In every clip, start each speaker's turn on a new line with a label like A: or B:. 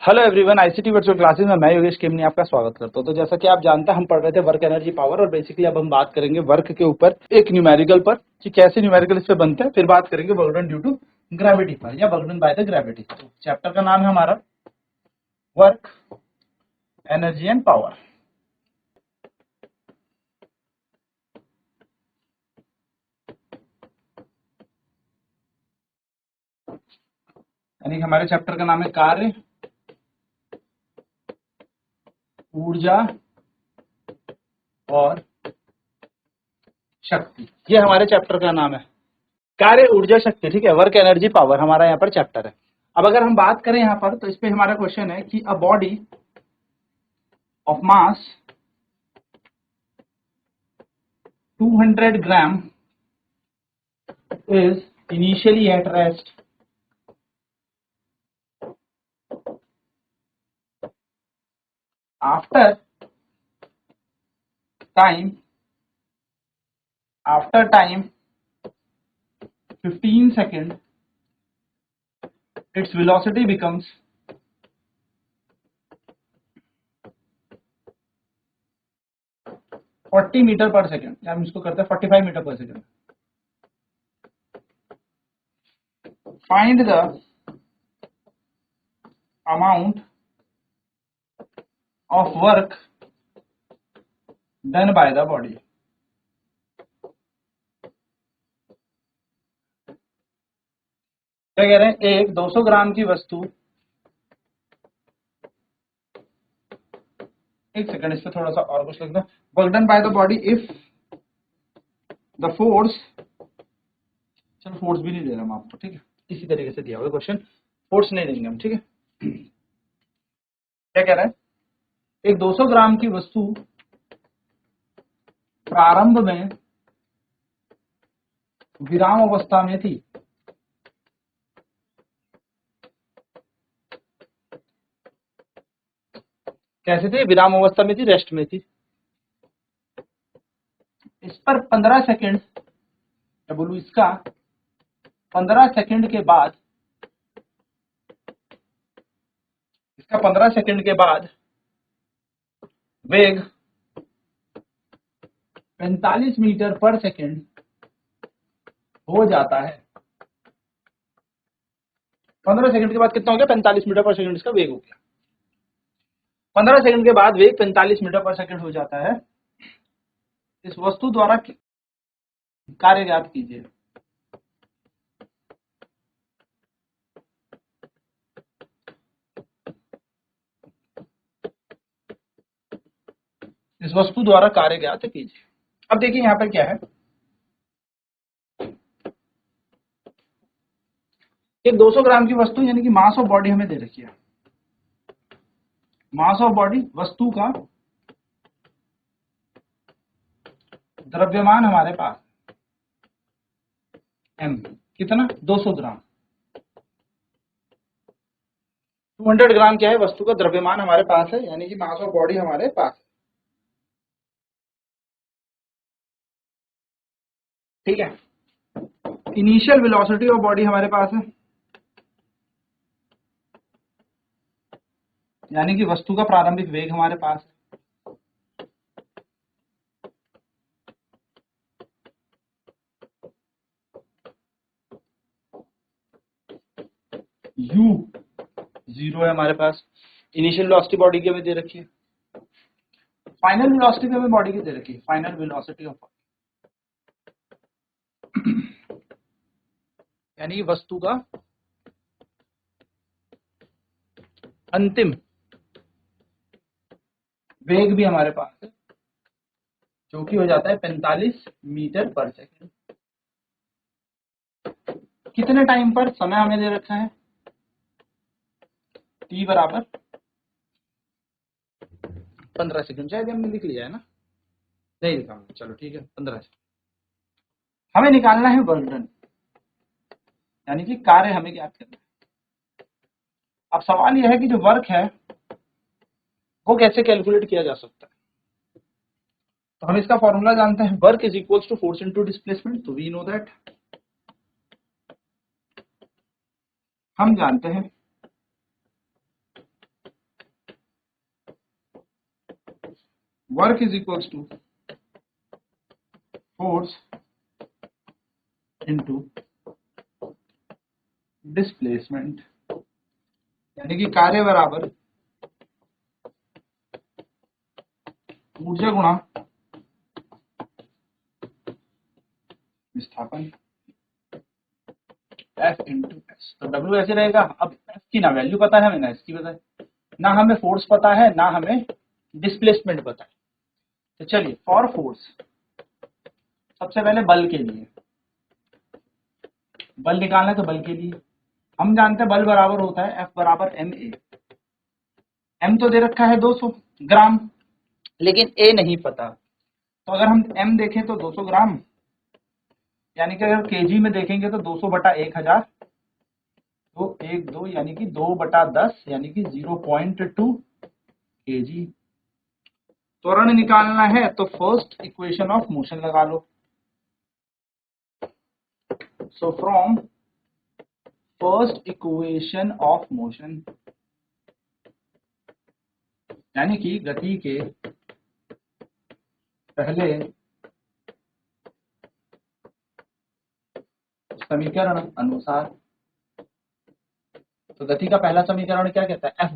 A: Hello everyone, ICT virtual classes में मैं योगेश केमनी आपका स्वागत करता हूं। तो जैसा कि आप जानते हैं, हम पढ़ रहे थे वर्क एनर्जी पावर और बेसिकली अब हम बात करेंगे वर्क के ऊपर एक न्यूमेरिकल पर कि कैसे न्यूमेरिकल इस पे बनते हैं। फिर बात करेंगे work done due to gravity पर या work done by the gravity. तो चैप्टर का नाम है हमारा वर्क एनर्जी एंड पावर। यानी हमारे चैप्टर का नाम है कार्य, ऊर्जा और शक्ति। ये हमारे चैप्टर का नाम है, कार्य, ऊर्जा, शक्ति। ठीक है, वर्क एनर्जी पावर हमारा यहाँ पर चैप्टर है। अब अगर हम बात करें यहाँ पर, तो इस पे हमारा क्वेश्चन है कि a body of mass 200 gram is initially at rest after time 15 seconds its velocity becomes 40 metre पर सेकेंड, या हम इसको करते हैं 45 मीटर पर second. Find the amount of work done by the body. क्या कह रहे हैं? एक 200 ग्राम की वस्तु, एक सेकंड इस पे थोड़ा सा और कुछ लिख दो। Work done by the body if the force, चलो फोर्स भी नहीं दे रहा हम आपको, ठीक है, इसी तरीके से दिया हुआ क्वेश्चन, फोर्स नहीं देंगे हम, ठीक है। क्या कह रहा है? एक 200 ग्राम की वस्तु प्रारंभ में विराम अवस्था में थी। कैसे थे? विराम अवस्था में थी, रेस्ट में थी। इस पर 15 सेकंड, मैं बोलूं इसका 15 सेकंड के बाद, इसका 15 सेकंड के बाद वेग 45 मीटर पर सेकंड हो जाता है। 15 सेकंड के बाद कितना हो गया? 45 मीटर पर सेकंड इसका वेग हो गया। 15 सेकंड के बाद वेग 45 मीटर पर सेकंड हो जाता है। इस वस्तु द्वारा कार्य ज्ञात कीजिए। इस वस्तु द्वारा कार्य ज्ञात कीजिए। अब देखिए यहां पर क्या है, एक 200 ग्राम की वस्तु यानी कि मास ऑफ बॉडी हमें दे रखी है। मास ऑफ बॉडी, वस्तु का द्रव्यमान हमारे पास m, कितना? 200 ग्राम। 200 ग्राम क्या है? वस्तु का द्रव्यमान हमारे पास है, यानी कि मास ऑफ बॉडी हमारे पास है। ठीक है, इनिशियल वेलोसिटी ऑफ बॉडी हमारे पास है, यानी कि वस्तु का प्रारंभिक वेग हमारे पास है। u 0 है हमारे पास। इनिशियल वेलोसिटी बॉडी की हमें दे रखी है। फाइनल वेलोसिटी भी हमें बॉडी की दे रखी है, फाइनल वेलोसिटी ऑफ यानी कि वस्तु का अंतिम वेग भी हमारे पास है, जो कि हो जाता है 45 मीटर पर सेकंड। कितने टाइम पर? समय हमें दे रखा है t बराबर 15 सेकंड। शायद हमने लिख लिया है ना? नहीं लिखा हमने, चलो ठीक है, 15 सेकंड। हमें निकालना है वर्क डन, यानी कि कार्य हमें ज्ञात करना है। अब सवाल यह है कि जो वर्क है वो कैसे कैलकुलेट किया जा सकता है। तो हम इसका फॉर्मूला जानते हैं, work is equals to force into displacement. तो वी नो दैट, हम जानते हैं work is equals to force into displacement, यानी कि कार्य बराबर ऊर्जा गुणा विस्थापन F इंटू एस। तो W ऐसे रहेगा। अब F की ना वैल्यू पता है हमें, ना इसकी पता है, ना हमें फोर्स पता है, ना हमें डिस्प्लेसमेंट पता है। तो चलिए फॉर फोर्स, सबसे पहले बल के लिए बल निकालना है। तो बल के लिए हम जानते हैं बल बराबर होता है F बराबर ma। m तो दे रखा है 200 ग्राम, लेकिन a नहीं पता। तो अगर हम m देखें तो 200 ग्राम, यानी कि अगर केजी में देखेंगे तो 200 बटा 1000, तो 1 2 यानी कि 2 बटा 10 यानी कि 0.2 केजी। त्वरण निकालना है तो फर्स्ट इक्वेशन ऑफ मोशन लगा लो। So from first equation of motion, यानी कि गति के पहले समीकरण अनुसार, तो गति का पहला समीकरण क्या कहता है, v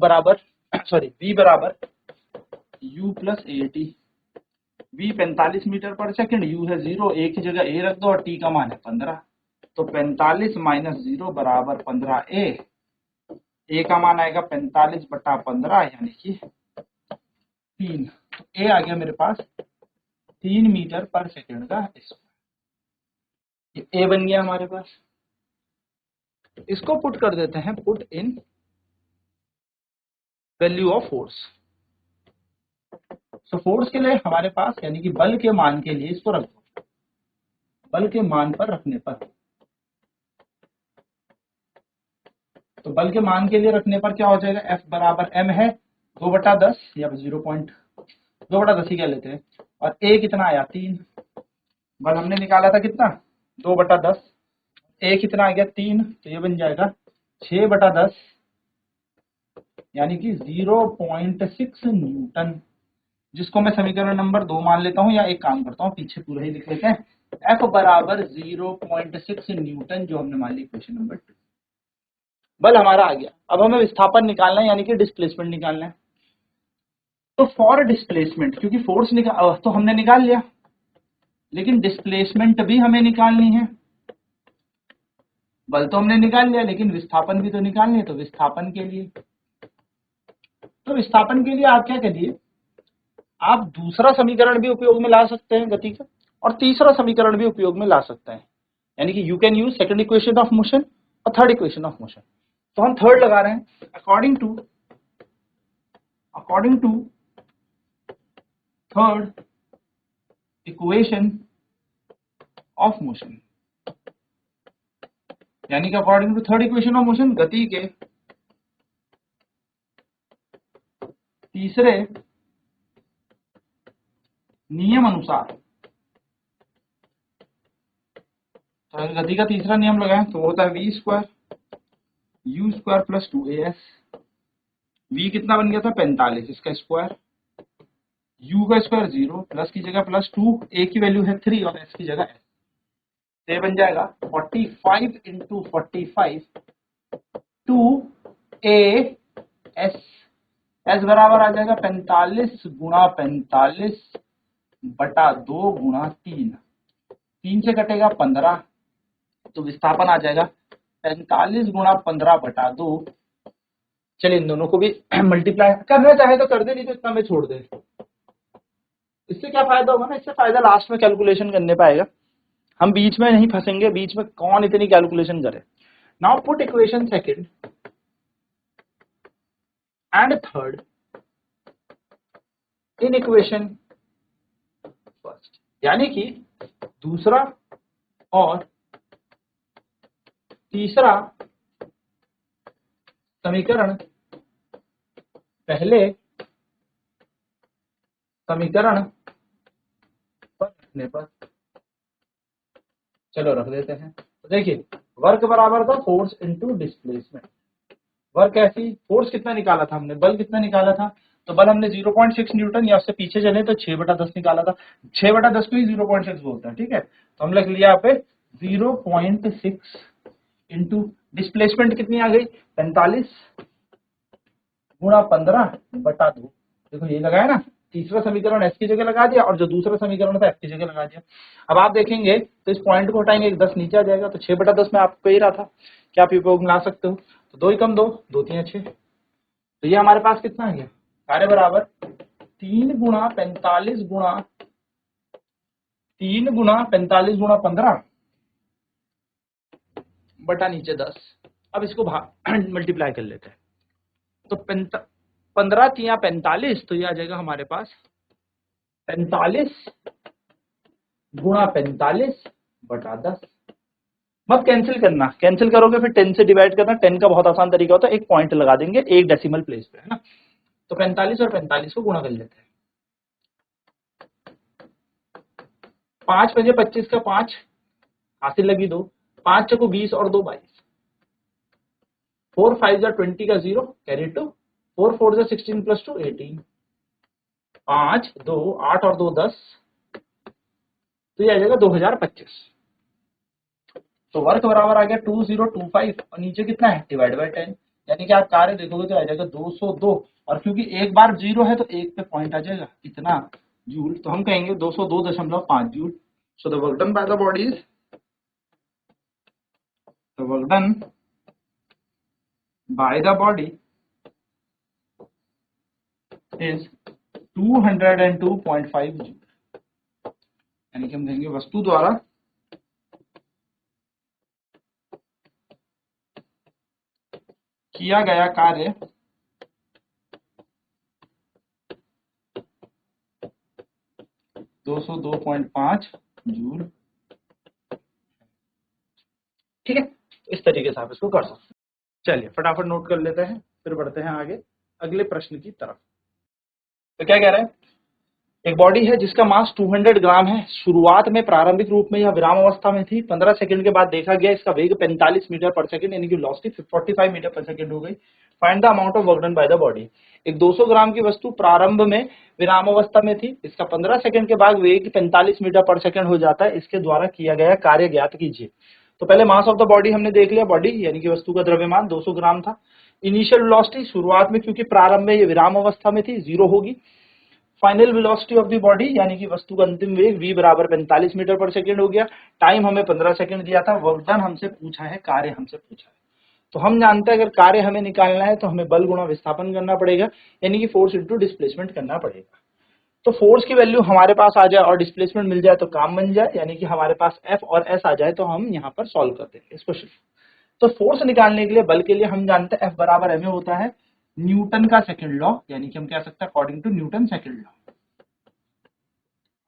A: बराबर u plus a t. v 45 metre per second, u है 0, एक ही जगह a रख दो और t का मान है 15। तो 45 माइनस 0 बराबर 15 a का मान आएगा 45 बटा 15 यानी कि 3। तो a आ गया मेरे पास 3 मीटर पर सेकंड का स्क्वायर। ये a बन गया हमारे पास। इसको पुट कर देते हैं, put in value of force. So force के लिए हमारे पास, यानी कि बल के मान के लिए इसको रख दो। बल के मान पर रखने पर, तो बल के मान के लिए रखने पर क्या हो जाएगा, F बराबर m है 2 बटा 10 या 2 बटा 10 ही कह लेते हैं, और a कितना आया 3। बल हमने निकाला था कितना 2 बटा 10, a कितना आ गया 3, तो ये बन जाएगा 6 बटा 10 यानी कि 0.6 न्यूटन, जिसको मैं समीकरण नंबर 2 मान लेता हूं, या एक काम करता हूं पीछे पूरा ही लिख लेते हैं, F बराबर 0.6 न्यूटन, जो हमने मान ली इक्वेशन नंबर 2। बल हमारा आ गया। अब हमें विस्थापन निकालना है, यानी कि डिस्प्लेसमेंट निकालना है। तो फॉर डिस्प्लेसमेंट, क्योंकि फोर्स तो हमने निकाल लिया, लेकिन डिस्प्लेसमेंट भी हमें निकालनी है। बल तो हमने निकाल लिया, लेकिन विस्थापन भी तो निकालनी है। तो विस्थापन के लिए आप क्या करिए, आप दूसरा समीकरण भी उपयोग में ला सकते हैं गति का, और तीसरा समीकरण भी उपयोग में ला सकते हैं, यानी कि you can use second equation of motion और थर्ड इक्वेशन ऑफ मोशन। तो हम थर्ड लगा रहे हैं, according to third equation of motion, यानी कि according to third equation of motion, गति के तीसरे नियम अनुसार, तो अगर गति का तीसरा नियम लगाएं तो होता है v square u square plus 2as। v कितना बन गया था 45, इसका स्क्वायर, u का स्क्वायर 0, प्लस की जगह प्लस 2, a की वैल्यू है 3 और s की जगह s। ये बन जाएगा 45 इंटू 45 2as। s बराबर आ जाएगा 45 गुणा 45 बटा 2 गुणा 3, 3 से कटेगा 15, तो विस्थापन आ जाएगा 45 गुणा 15 बटा 2। चलिए इन दोनों को भी मल्टीप्लाई करना चाहे तो कर दे, नहीं तो इतना में छोड़ दे। इससे क्या फायदा होगा ना, इससे फायदा लास्ट में कैलकुलेशन करने पाएगा, हम बीच में नहीं फंसेंगे, बीच में कौन इतनी कैलकुलेशन करे। Now put equation second and third in equation first, यानी कि दूसरा और तीसरा समीकरण पहले समीकरण पर रखने पर, चलो रख देते हैं। तो देखिए वर्क बराबर था फोर्स इनटू डिस्प्लेसमेंट, वर्क ऐसी, फोर्स कितना निकाला था हमने, बल कितना निकाला था, तो बल हमने 0.6 न्यूटन, या उससे पीछे चले तो 6/10 निकाला था। 6/10 को ही 0.6 बोलते हैं, ठीक है। तो हम लिख लिया यहाँ पे 0.6 इंटू डिस्प्लेसमेंट कितनी आ गई, 45 गुणा 15/2। देखो ये लगाया ना, तीसरा समीकरण एस की जगह लगा दिया और जो दूसरा समीकरण था एफ की जगह लगा दिया। अब आप देखेंगे तो इस पॉइंट को हटाएंगे, 10 नीचे आ जाएगा, तो 6/10 में आपको ही रहा था कि आप उपयोग में ला सकते हो। तो 2 ही कम 2, 2 3 6, तो ये हमारे पास कितना आ गया, कार्य बराबर 3 गुणा 15 बटा नीचे 10। अब इसको मल्टीप्लाई कर लेते हैं, तो 15 तिया 45, तो ये आ जाएगा हमारे पास 45 गुणा 45/10। मत कैंसिल करना, कैंसिल करोगे फिर 10 से डिवाइड करना, 10 का बहुत आसान तरीका होता है, एक पॉइंट लगा देंगे एक डेसिमल प्लेस पे, है ना। तो 45 और 45 को गुणा कर लेते हैं, 5 5 25 का 5 हासिल लगी 2, 5 चको 20 और 2 22, 4 5 20 का 0 कैरी 2, 4 4 16 प्लस 2 18, 5 2 8 और 2 10, तो ये आ जाएगा 2025। तो वर्क बराबर आ गया 2025, और नीचे कितना है, डिवाइड बाय 10, यानी कि आप कार्य देखोगे तो आ जाएगा 202, और क्योंकि एक बार 0 है तो एक पे पॉइंट आ जाएगा इतना जूल, तो हम कहेंगे 202.5 joule. So the work done by the body is, the work done by the body is 202.5 joule, यानी कि हम कहेंगे वस्तु द्वारा किया गया कार्य 202.5 जूल, ठीक है। इस तरीके से आप इसको कर सकते हैं। चलिए फटाफट नोट कर लेते हैं, फिर बढ़ते हैं आगे अगले प्रश्न की तरफ। तो क्या कह रहे हैं, एक बॉडी है जिसका मास 200 ग्राम है, शुरुआत में प्रारंभिक रूप में यह विराम अवस्था में थी, 15 सेकंड के बाद देखा गया इसका वेग 45 मीटर पर सेकंड, यानी कि वेलोसिटी 45 मीटर पर सेकंड हो गई। Find the amount of work done by the body. एक 200 ग्राम की वस्तु प्रारंभ में विराम अवस्था में थी, इसका 15 सेकंड के बाद वेग 45 मीटर पर सेकंड हो जाता है, इसके द्वारा किया गया कार्य ज्ञात कीजिए। तो पहले मास ऑफ द बॉडी हमने देख लिया, बॉडी यानी कि वस्तु का द्रव्यमान 200 ग्राम था। इनिशियल वेलोसिटी शुरुआत में, क्योंकि प्रारंभ में ये विराम अवस्था में थी, 0 होगी। Final velocity of the body यानी कि वस्तु का अंतिम वेग v बराबर 45 मीटर पर सेकंड हो गया। टाइम हमें 15 सेकंड दिया था, वर्क डन हमसे पूछा है, कार्य हमसे पूछा है। तो हम जानते हैं अगर कार्य हमें निकालना है तो हमें बल गुणा विस्थापन करना पड़ेगा, यानी कि फोर्स इंटू डिस्प्लेसमेंट करना पड़ेगा। तो फोर्स की वैल्यू हमारे पास आ जाए और डिस्प्लेसमेंट मिल जाए तो काम बन जाए, यानी कि हमारे पास F और S आ जाए तो हम यहाँ पर सॉल्व कर देंगे इस क्वेश्चन। तो फोर्स निकालने के लिए, बल के लिए हम जानते हैं F बराबर ma होता है न्यूटन का सेकंड लॉ, यानी कि हम कह सकते हैं according to Newton second law,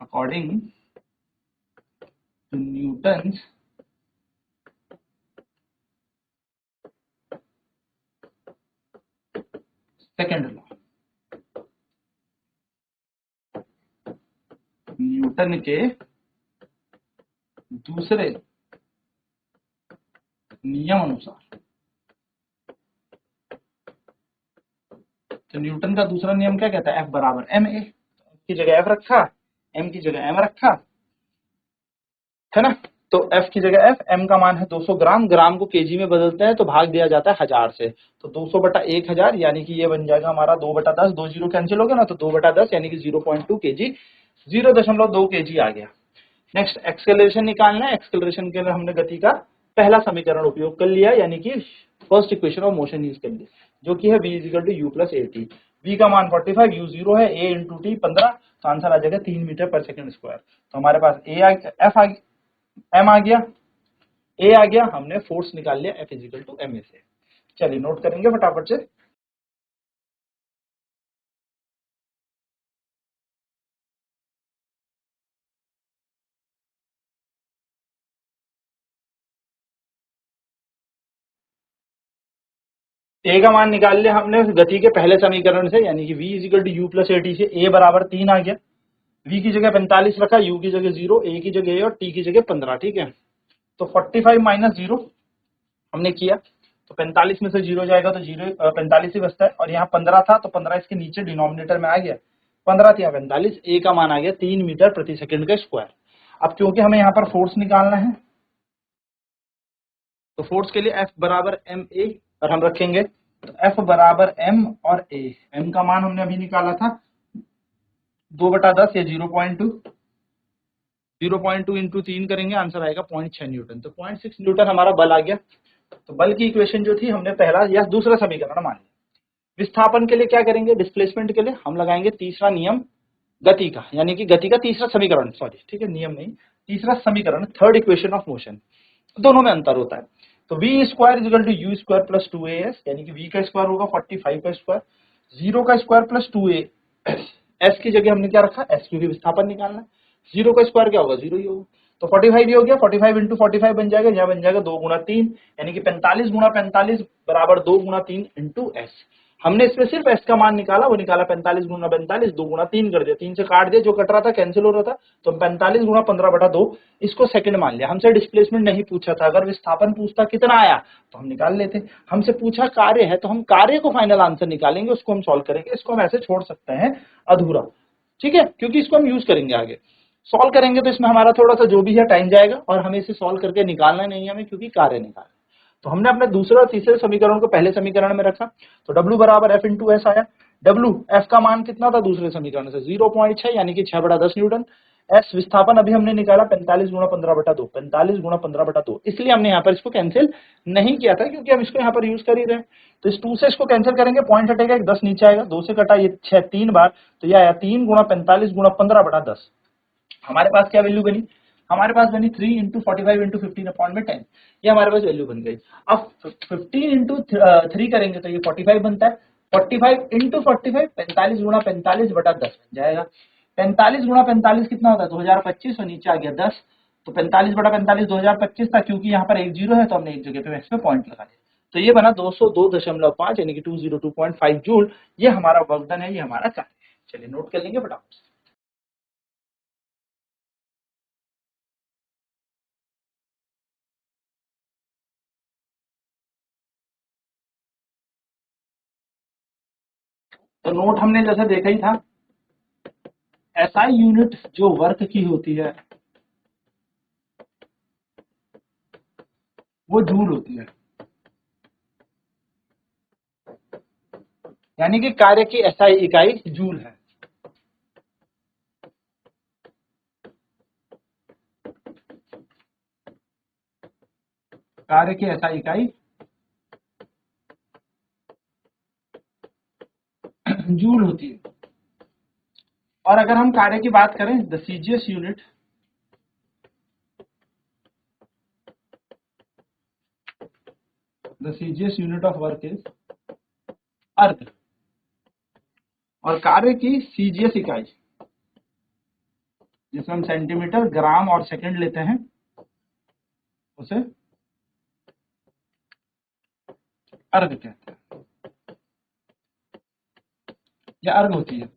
A: according to Newton's second law, न्यूटन के दूसरे नियम अनुसार। तो न्यूटन का दूसरा नियम क्या कहता है, F बराबर ma, की जगह F रखा, m की जगह m रखा, है ना। तो F की जगह F, m का मान है 200 ग्राम, ग्राम को केजी में बदलते हैं तो भाग दिया जाता है 1000 से, तो 200/1000 यानी कि ये बन जाएगा हमारा 2/10, 2 जीरो कैंसिल हो गया ना, तो 2/10 यानी कि 0.2 kg, 0.2 kg आ गया। नेक्स्ट एक्सेलरेशन निकालना है, एक्सेलरेशन के लिए हमने गति का पहला समीकरण उपयोग कर लिया, यानी कि first equation of motion use कर ली, जो कि है v = u + at। v का मान 45, u 0 है, a × t 15, तो आंसर आ जाएगा 3 मीटर पर सेकंड स्क्वायर। तो हमारे पास m आ गया, a आ गया, हमने फोर्स निकाल लिया F = ma से। चलिए नोट करेंगे फटाफट से। a का मान निकाल लिया हमने गति के पहले समीकरण से, यानी कि v = u + at से a बराबर 3 आ गया, v की जगह 45 रखा, u की जगह 0, a की जगह a और t की जगह 15, ठीक है। तो 45 - 0 हमने किया, तो 45 में से 0 जाएगा तो 45 ही बचता है, और यहाँ 15 था तो 15 इसके नीचे डिनोमिनेटर में आ गया, 15 या 45, ए का मान आ गया 3 मीटर प्रति सेकंड का स्क्वायर। अब क्योंकि हमें यहाँ पर फोर्स निकालना है, तो फोर्स के लिए F बराबर एम ए और हम रखेंगे, तो F बराबर m और a, m का मान हमने अभी निकाला था 2/10 या 0.2, 0.2 इंटू 3 करेंगे, आंसर आएगा 0.6 न्यूटन। तो 0.6 न्यूटन हमारा बल आ गया। तो बल की इक्वेशन जो थी हमने पहला या दूसरा समीकरण मान लिया। विस्थापन के लिए क्या करेंगे, डिस्प्लेसमेंट के लिए हम लगाएंगे तीसरा नियम गति का, यानी कि गति का तीसरा समीकरण, सॉरी ठीक है, नियम नहीं, तीसरा समीकरण, थर्ड इक्वेशन ऑफ मोशन। दोनों में अंतर होता है। तो v square equal to u square plus 2as, यानी कि v का स्क्वायर होगा 45 का स्क्वायर, 0 का स्क्वायर प्लस 2a, s की जगह हमने क्या रखा, s क्योंकि विस्थापन निकालना है, 0 का स्क्वायर क्या होगा, 0 ही होगा, तो 45 ही हो गया, 45 इंटू 45 बन जाएगा, यहाँ बन जाएगा 2 गुणा 3, यानी कि 45 गुणा 45 बराबर 2 गुणा 3 इंटू एस। हमने इसमें सिर्फ एस का मान निकाला, वो निकाला 45 गुणा 45, 2 गुणा 3 कर दिया, 3 से काट दिया, जो कट रहा था कैंसिल हो रहा था, तो 45 गुणा 15/2 इसको सेकंड मान लिया। हमसे डिस्प्लेसमेंट नहीं पूछा था, अगर विस्थापन पूछता कितना आया तो हम निकाल लेते, हमसे पूछा कार्य है तो हम कार्य को फाइनल आंसर निकालेंगे, उसको हम सॉल्व करेंगे, इसको हम ऐसे छोड़ सकते हैं अधूरा, ठीक है, क्योंकि इसको हम यूज करेंगे आगे। सॉल्व करेंगे तो इसमें हमारा थोड़ा सा जो भी है टाइम जाएगा, और हमें इसे सॉल्व करके निकालना नहीं है हमें, क्योंकि कार्य निकालना। तो हमने अपने दूसरे और तीसरे समीकरण को पहले समीकरण में रखा, तो W बराबर F इंटू एस आया। W F का मान कितना था दूसरे समीकरण से, 0.6, यानी कि 6/10 न्यूटन। S विस्थापन अभी हमने निकाला 45 गुणा 15/2, 45 गुणा 15/2, इसलिए हमने यहाँ पर इसको कैंसिल नहीं किया था, क्योंकि हम इसको यहाँ पर यूज कर ही रहे हैं। तो इस 2 से इसको कैंसिल करेंगे, पॉइंट हटेगा, 10 नीचे आएगा, 2 से कटा ये 6 3 बार, तो यह आया 3 गुणा 45 गुणा 15/10। हमारे पास क्या वैल्यू बनी, हमारे पास बनी 3 इंटू 45 इंटू 15/10, ये हमारे पास वैल्यू बन गई। अब 15 इंटू 3 करेंगे तो ये 45 बनता है, 45 इंटू 45, 45 गुणा 45/10 बन जाएगा। 45 गुणा 45 कितना होता है, 2025, और नीचे आ गया 10, तो 45/45 2025 था, क्योंकि यहाँ पर एक जीरो है तो हमने एक जगह पे इसमें पॉइंट लगा दिया, तो ये बना 202.5, यानी कि 202.5 जूल, ये हमारा वर्क डन है, ये हमारा कार्य है। चलिए नोट कर लेंगे फटाफट से। तो नोट हमने जैसे देखा ही था, एसआई यूनिट जो वर्क की होती है वो जूल होती है, यानी कि कार्य की एसआई इकाई जूल है। कार्य की एसआई इकाई जूल होती है। और अगर हम कार्य की बात करें, the CGS unit of work is अर्ग, और कार्य की सीजीएस इकाई, जिसमें हम सेंटीमीटर, ग्राम और सेकंड लेते हैं, उसे अर्ग कहते हैं, या अर्ग होती है।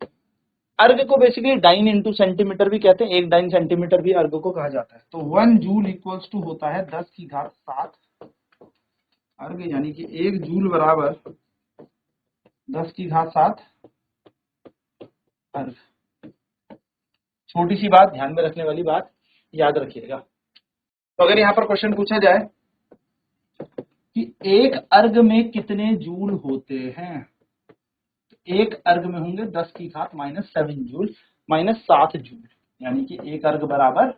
A: अर्ग को बेसिकली डाइन इंटू सेंटीमीटर भी कहते हैं, 1 डाइन सेंटीमीटर भी अर्ग को कहा जाता है। तो 1 जूल इक्वल्स टू होता है 10⁻7 अर्ग, यानी कि 1 जूल बराबर 10⁻7 अर्ग। छोटी सी बात, ध्यान में रखने वाली बात, याद रखिएगा। तो अगर यहाँ पर क्वेश्चन पूछा जाए कि एक अर्ग में कितने जूल होते हैं, तो एक अर्ग में होंगे 10⁻7 जूल माइनस 7 जूल, यानी कि एक अर्ग बराबर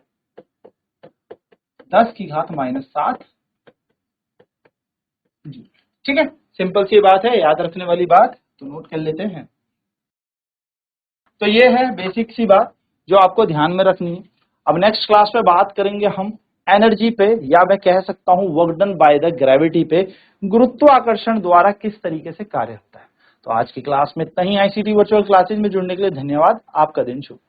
A: 10⁻7 जूल। ठीक है, सिंपल सी बात है, याद रखने वाली बात, तो नोट कर लेते हैं। तो ये है बेसिक सी बात जो आपको ध्यान में रखनी है। अब नेक्स्ट क्लास में बात करेंगे हम एनर्जी पे, या मैं कह सकता हूं work done by the gravity पे, गुरुत्वाकर्षण द्वारा किस तरीके से कार्य होता है। तो आज की क्लास में इतना ही। आईसीटी वर्चुअल क्लासेज में जुड़ने के लिए धन्यवाद। आपका दिन शुभ।